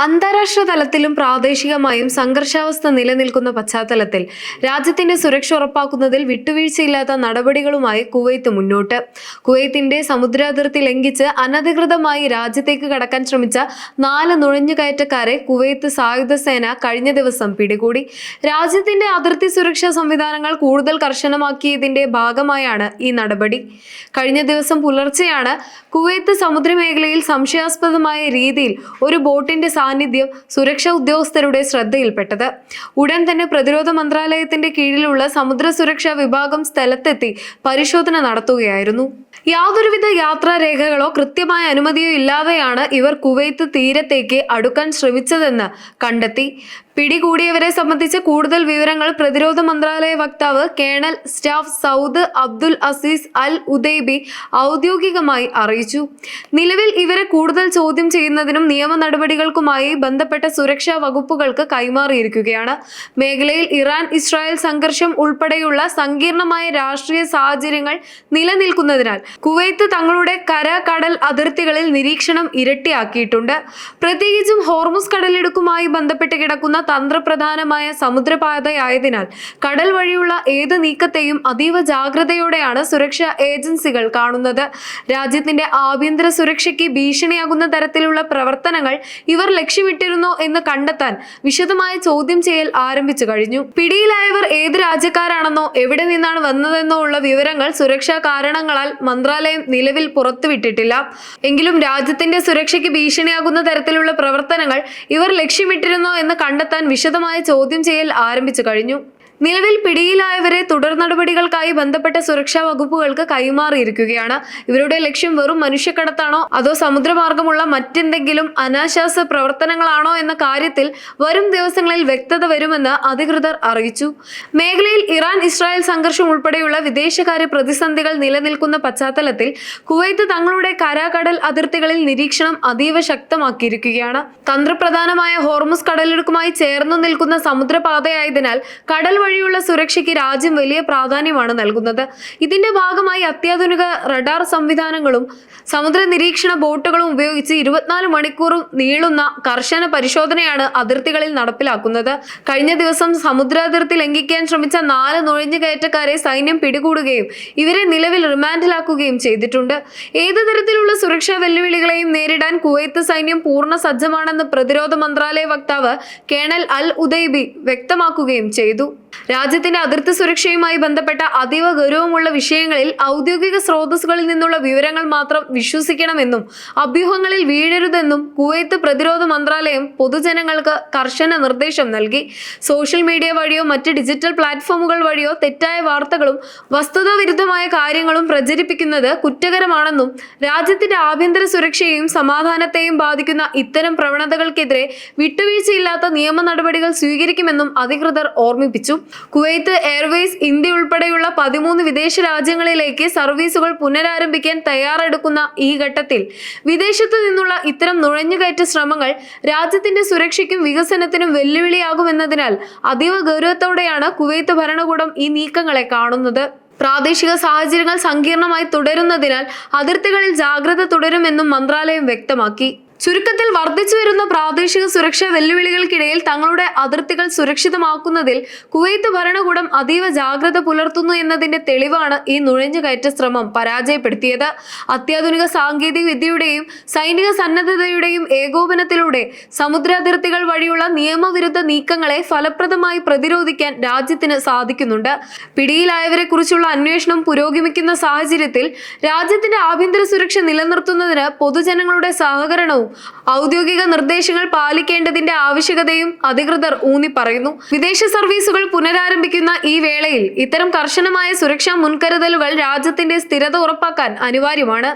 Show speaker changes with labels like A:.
A: അന്താരാഷ്ട്ര തലത്തിലും പ്രാദേശികമായും സംഘർഷാവസ്ഥ നിലനിൽക്കുന്ന പശ്ചാത്തലത്തിൽ രാജ്യത്തിന്റെ സുരക്ഷ ഉറപ്പാക്കുന്നതിൽ വിട്ടുവീഴ്ചയില്ലാത്ത നടപടികളുമായി കുവൈത്ത് മുന്നോട്ട്. കുവൈത്തിന്റെ സമുദ്രാതിർത്തി ലംഘിച്ച് അനധികൃതമായി രാജ്യത്തേക്ക് കടക്കാൻ ശ്രമിച്ച 4 നുഴഞ്ഞുകയറ്റക്കാരെ കുവൈത്ത് സായുധ സേന കഴിഞ്ഞ ദിവസം പിടികൂടി. രാജ്യത്തിന്റെ അതിർത്തി സുരക്ഷാ സംവിധാനങ്ങൾ കൂടുതൽ കർശനമാക്കിയതിന്റെ ഭാഗമായാണ് ഈ നടപടി. കഴിഞ്ഞ ദിവസം പുലർച്ചെയാണ് കുവൈത്ത് സമുദ്രമേഖലയിൽ സംശയാസ്പദമായ രീതിയിൽ ഒരു ബോട്ടിന്റെ സാന്നിധ്യം സുരക്ഷാ ഉദ്യോഗസ്ഥരുടെ ശ്രദ്ധയിൽപ്പെട്ടത്. ഉടൻ തന്നെ പ്രതിരോധ മന്ത്രാലയത്തിന്റെ കീഴിലുള്ള സമുദ്ര സുരക്ഷാ വിഭാഗം സ്ഥലത്തെത്തി പരിശോധന നടത്തുകയായിരുന്നു. യാതൊരുവിധ യാത്രാരേഖകളോ കൃത്യമായ അനുമതിയോ ഇല്ലാതെയാണ് ഇവർ കുവൈത്ത് തീരത്തേക്ക് അടുക്കാൻ ശ്രമിച്ചതെന്ന് കണ്ടെത്തി. പിടികൂടിയവരെ സംബന്ധിച്ച് കൂടുതൽ വിവരങ്ങൾ പ്രതിരോധ മന്ത്രാലയ വക്താവ് colonel staff Saud Abdul Aziz Al Udaibi ഔദ്യോഗികമായി അറിയിച്ചു. നിലവിൽ ഇവരെ കൂടുതൽ ചോദ്യം ചെയ്യുന്നതിനും നിയമ നടപടികൾക്കുമായി ബന്ധപ്പെട്ട സുരക്ഷാ വകുപ്പുകൾക്ക് കൈമാറിയിരിക്കുകയാണ്. മേഖലയിൽ ഇറാൻ ഇസ്രായേൽ സംഘർഷം ഉൾപ്പെടെയുള്ള സങ്കീർണമായ രാഷ്ട്രീയ സാഹചര്യങ്ങൾ നിലനിൽക്കുന്നതിനാൽ കുവൈത്ത് തങ്ങളുടെ കടൽ അതിർത്തികളിൽ നിരീക്ഷണം ഇരട്ടിയാക്കിയിട്ടുണ്ട്. പ്രത്യേകിച്ചും ഹോർമുസ് കടലിടുക്കുമായി ബന്ധപ്പെട്ട് കിടക്കുന്ന തന്ത്രപ്രധാനമായ സമുദ്രപാതയായതിനാൽ കടൽ വഴിയുള്ള ഏത് നീക്കത്തെയും അതീവ ജാഗ്രതയോടെയാണ് സുരക്ഷാ ഏജൻസികൾ കാണുന്നത്. രാജ്യത്തിന്റെ ആഭ്യന്തര സുരക്ഷയ്ക്ക് ഭീഷണിയാകുന്ന തരത്തിലുള്ള പ്രവർത്തനങ്ങൾ ഇവർ ലക്ഷ്യമിട്ടിരുന്നോ എന്ന് കണ്ടെത്താൻ വിശദമായ ചോദ്യം ചെയ്യൽ ആരംഭിച്ചു കഴിഞ്ഞു. പിടിയിലായവർ ഏത് രാജ്യക്കാരാണെന്നോ എവിടെ നിന്നാണ് വന്നതെന്നോ ഉള്ള വിവരങ്ങൾ സുരക്ഷാ കാരണങ്ങളാൽ മന്ത്രാലയം നിലവിൽ പുറത്തുവിട്ടിട്ടില്ല. എങ്കിലും രാജ്യത്തിന്റെ സുരക്ഷയ്ക്ക് ഭീഷണിയാകുന്ന തരത്തിലുള്ള പ്രവർത്തനങ്ങൾ ഇവർ ലക്ഷ്യമിട്ടിരുന്നോ എന്ന് കണ്ടെത്താൻ വിശദമായ ചോദ്യം ചെയ്യൽ ആരംഭിച്ചു കഴിഞ്ഞു. നിലവിൽ പിടിയിലായവരെ തുടർ നടപടികൾക്കായി ബന്ധപ്പെട്ട സുരക്ഷാ വകുപ്പുകൾക്ക് കൈമാറിയിരിക്കുകയാണ്. ഇവരുടെ ലക്ഷ്യം വെറും മനുഷ്യക്കടത്താണോ അതോ സമുദ്രമാർഗമുള്ള മറ്റെന്തെങ്കിലും അനാശാസ്യ പ്രവർത്തനങ്ങളാണോ എന്ന കാര്യത്തിൽ വരും ദിവസങ്ങളിൽ വ്യക്തത വരുമെന്ന് അധികൃതർ അറിയിച്ചു. മേഖലയിൽ ഇറാൻ ഇസ്രായേൽ സംഘർഷം ഉൾപ്പെടെയുള്ള വിദേശകാര്യ പ്രതിസന്ധികൾ നിലനിൽക്കുന്ന പശ്ചാത്തലത്തിൽ കുവൈത്ത് തങ്ങളുടെ കടൽ അതിർത്തികളിൽ നിരീക്ഷണം അതീവ ശക്തമാക്കിയിരിക്കുകയാണ്. തന്ത്രപ്രധാനമായ ഹോർമുസ് കടലിടുക്കുമായി ചേർന്നു നിൽക്കുന്ന സമുദ്രപാതയായതിനാൽ കടൽ വഴിയുള്ള സുരക്ഷയ്ക്ക് രാജ്യം വലിയ പ്രാധാന്യമാണ് നൽകുന്നത്. ഇതിന്റെ ഭാഗമായി അത്യാധുനിക റഡാർ സംവിധാനങ്ങളും സമുദ്ര നിരീക്ഷണ ബോട്ടുകളും ഉപയോഗിച്ച് 24 മണിക്കൂറും നീളുന്ന കർശന പരിശോധനയാണ് അതിർത്തികളിൽ നടപ്പിലാക്കുന്നത്. കഴിഞ്ഞ ദിവസം സമുദ്രാതിർത്തി ലംഘിക്കാൻ ശ്രമിച്ച 4 നുഴഞ്ഞുകയറ്റക്കാരെ സൈന്യം പിടികൂടുകയും ഇവരെ നിലവിൽ റിമാൻഡിലാക്കുകയും ചെയ്തിട്ടുണ്ട്. ഏത് തരത്തിലുള്ള സുരക്ഷാ വെല്ലുവിളികളെയും നേരിടാൻ കുവൈത്ത് സൈന്യം പൂർണ്ണ സജ്ജമാണെന്ന് പ്രതിരോധ മന്ത്രാലയ വക്താവ് കേണൽ അൽ ഉദൈബി വ്യക്തമാക്കുകയും ചെയ്തു. രാജ്യത്തിന്റെ അതിർത്തി സുരക്ഷയുമായി ബന്ധപ്പെട്ട അതീവ ഗൗരവമുള്ള വിഷയങ്ങളിൽ ഔദ്യോഗിക സ്രോതസ്സുകളിൽ നിന്നുള്ള വിവരങ്ങൾ മാത്രം വിശ്വസിക്കണമെന്നും അഭ്യൂഹങ്ങളിൽ വീഴരുതെന്നും കുവൈത്ത് പ്രതിരോധ മന്ത്രാലയം പൊതുജനങ്ങൾക്ക് കർശന നിർദ്ദേശം നൽകി. സോഷ്യൽ മീഡിയ വഴിയോ മറ്റ് ഡിജിറ്റൽ പ്ലാറ്റ്ഫോമുകൾ വഴിയോ തെറ്റായ വാർത്തകളും വസ്തുതാവിരുദ്ധമായ കാര്യങ്ങളും പ്രചരിപ്പിക്കുന്നത് കുറ്റകരമാണെന്നും രാജ്യത്തിന്റെ ആഭ്യന്തര സുരക്ഷയെയും സമാധാനത്തെയും ബാധിക്കുന്ന ഇത്തരം പ്രവണതകൾക്കെതിരെ വിട്ടുവീഴ്ചയില്ലാത്ത നിയമ നടപടികൾ സ്വീകരിക്കുമെന്നും അധികൃതർ ഓർമ്മിപ്പിച്ചു. കുവൈത്ത് എയർവേസ് ഇന്ത്യ ഉൾപ്പെടെയുള്ള 13 വിദേശ രാജ്യങ്ങളിലേക്ക് സർവീസുകൾ പുനരാരംഭിക്കാൻ തയ്യാറെടുക്കുന്ന ഈ ഘട്ടത്തിൽ വിദേശത്തു നിന്നുള്ള ഇത്തരം നുഴഞ്ഞുകയറ്റ ശ്രമങ്ങൾ രാജ്യത്തിന്റെ സുരക്ഷയ്ക്കും വികസനത്തിനും വെല്ലുവിളിയാകുമെന്നതിനാൽ അതീവ ഗൗരവത്തോടെയാണ് കുവൈത്ത് ഭരണകൂടം ഈ നീക്കങ്ങളെ കാണുന്നത്. പ്രാദേശിക സാഹചര്യങ്ങൾ സങ്കീർണമായി തുടരുന്നതിനാൽ അതിർത്തികളിൽ ജാഗ്രത തുടരുമെന്നും മന്ത്രാലയം വ്യക്തമാക്കി. ചുരുക്കത്തിൽ വർദ്ധിച്ചു വരുന്ന പ്രാദേശിക സുരക്ഷാ വെല്ലുവിളികൾക്കിടയിൽ തങ്ങളുടെ അതിർത്തികൾ സുരക്ഷിതമാക്കുന്നതിൽ കുവൈത്ത് ഭരണകൂടം അതീവ ജാഗ്രത പുലർത്തുന്നു എന്നതിന്റെ തെളിവാണ് ഈ നുഴഞ്ഞുകയറ്റ ശ്രമം പരാജയപ്പെടുത്തിയത്. അത്യാധുനിക സാങ്കേതിക വിദ്യയുടെയും സൈനിക സന്നദ്ധതയുടെയും ഏകോപനത്തിലൂടെ സമുദ്രാതിർത്തികൾ വഴിയുള്ള നിയമവിരുദ്ധ നീക്കങ്ങളെ ഫലപ്രദമായി പ്രതിരോധിക്കാൻ രാജ്യത്തിന് സാധിക്കുന്നുണ്ട്. പിടിയിലായവരെ കുറിച്ചുള്ള അന്വേഷണം പുരോഗമിക്കുന്ന സാഹചര്യത്തിൽ രാജ്യത്തിന്റെ ആഭ്യന്തര സുരക്ഷ നിലനിർത്തുന്നതിന് പൊതുജനങ്ങളുടെ സഹകരണവും ഔദ്യോഗിക നിർദ്ദേശങ്ങൾ പാലിക്കേണ്ടതിന്റെ ആവശ്യകതയും അധികൃതർ ഊന്നി പറയുന്നു. വിദേശ സർവീസുകൾ പുനരാരംഭിക്കുന്ന ഈ വേളയിൽ ഇത്തരം കർശനമായ സുരക്ഷാ മുൻകരുതലുകൾ രാജ്യത്തിന്റെ സ്ഥിരത ഉറപ്പാക്കാൻ അനിവാര്യമാണ്.